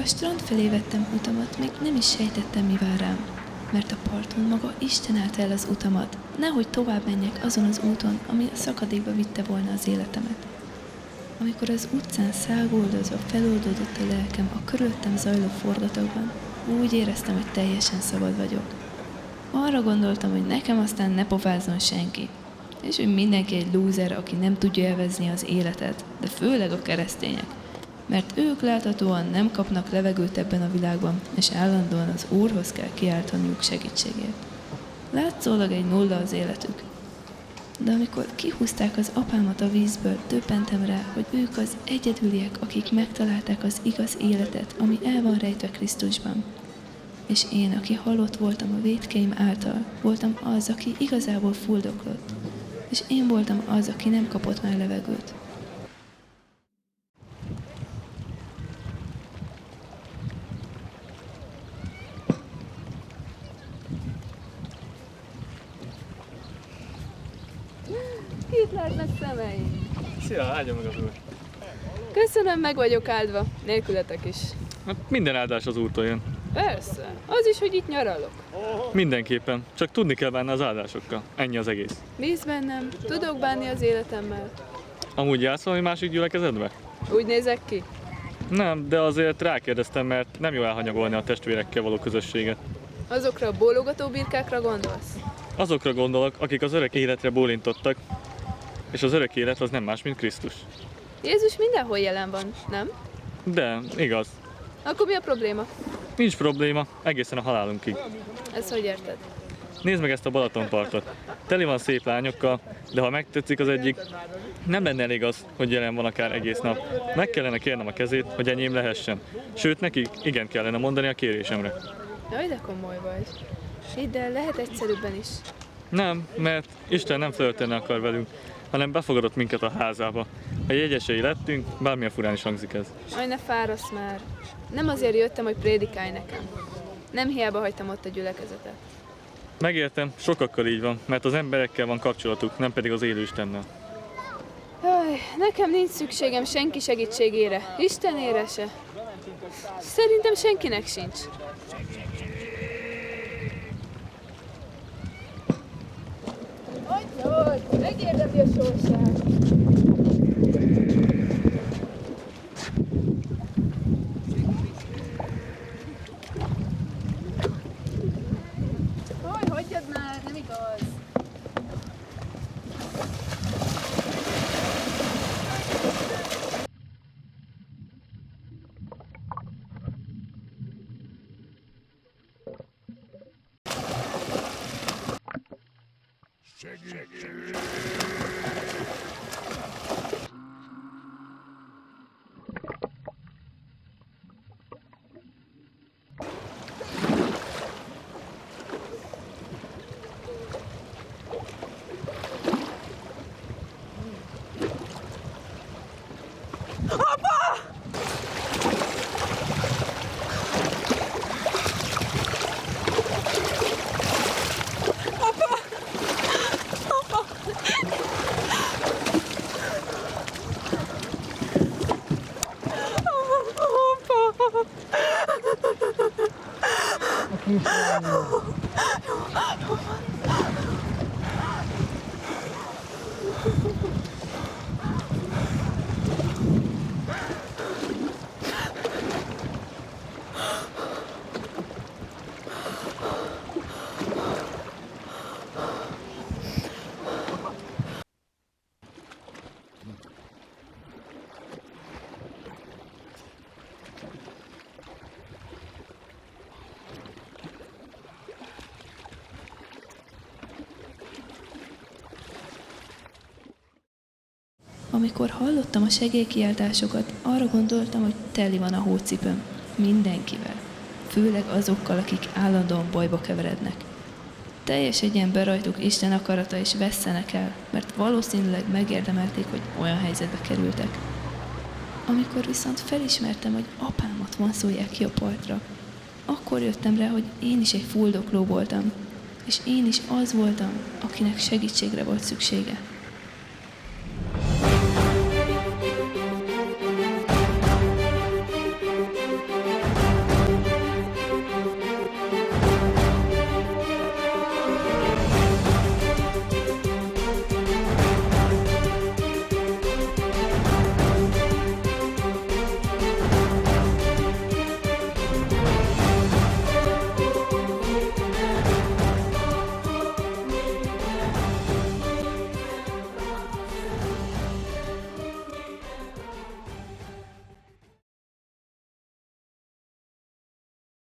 a strand felé vettem utamat, még nem is sejtettem, mi vár rám. Mert a parton maga Isten állt el az utamat, nehogy tovább menjek azon az úton, ami a szakadékba vitte volna az életemet. Amikor az utcán száguldozva feloldódott a lelkem a körülöttem zajló forgatagban, úgy éreztem, hogy teljesen szabad vagyok. Arra gondoltam, hogy nekem aztán ne pofázzon senki, és hogy mindenki egy lúzer, aki nem tudja élvezni az életet, de főleg a keresztények, mert ők láthatóan nem kapnak levegőt ebben a világban, és állandóan az Úrhoz kell kiáltaniuk segítségért. Látszólag egy nulla az életük. De amikor kihúzták az apámat a vízből, döbbentem rá, hogy ők az egyedüliek, akik megtalálták az igaz életet, ami el van rejtve Krisztusban. És én, aki halott voltam a vétkeim által, voltam az, aki igazából fuldoklott. És én voltam az, aki nem kapott már levegőt. Itt lehetnek szemeim. Szia, áldja meg az Úr! Köszönöm, meg vagyok áldva, nélkületek is. Hát minden áldás az Úrtól jön. Persze, az is, hogy itt nyaralok. Mindenképpen, csak tudni kell bánni az áldásokkal. Ennyi az egész. Bízz bennem, tudok bánni az életemmel. Amúgy jársz valami másik gyülekezetbe? Úgy nézek ki? Nem, de azért rákérdeztem, mert nem jó elhanyagolni a testvérekkel való közösséget. Azokra a bólogató birkákra gondolsz? Azokra gondolok, akik az örök életre bólintottak, és az örök élet az nem más, mint Krisztus. Jézus mindenhol jelen van, nem? De, igaz. Akkor mi a probléma? Nincs probléma, egészen a halálunkig. Ezt hogy érted? Nézd meg ezt a Balatonpartot. Teli van szép lányokkal, de ha megtetszik az egyik, nem lenne elég az, hogy jelen van akár egész nap. Meg kellene kérnem a kezét, hogy enyém lehessen. Sőt, nekik igen kellene mondani a kérésemre. Jaj, de komoly vagy. Hidd el, lehet egyszerűbben is. Nem, mert Isten nem flörtölni akar velünk, hanem befogadott minket a házába. Ha jegyesei lettünk, bármilyen furán is hangzik ez. Aj, ne fárasz már. Nem azért jöttem, hogy prédikálj nekem. Nem hiába hagytam ott a gyülekezetet. Megértem, sokakkal így van, mert az emberekkel van kapcsolatuk, nem pedig az élő Istennel. Jaj, nekem nincs szükségem senki segítségére. Istenére se. Szerintem senkinek sincs. Hogy, megérdemli a sorsát. Hogy, hagyjad már, nem igaz. Amikor hallottam a segélykiáltásokat, arra gondoltam, hogy teli van a hócipőm. Mindenkivel. Főleg azokkal, akik állandóan bajba keverednek. Teljesedjen be rajtuk Isten akarata és vesszenek el, mert valószínűleg megérdemelték, hogy olyan helyzetbe kerültek. Amikor viszont felismertem, hogy apámat vonszolják ki a partra, akkor jöttem rá, hogy én is egy fuldokló voltam, és én is az voltam, akinek segítségre volt szüksége.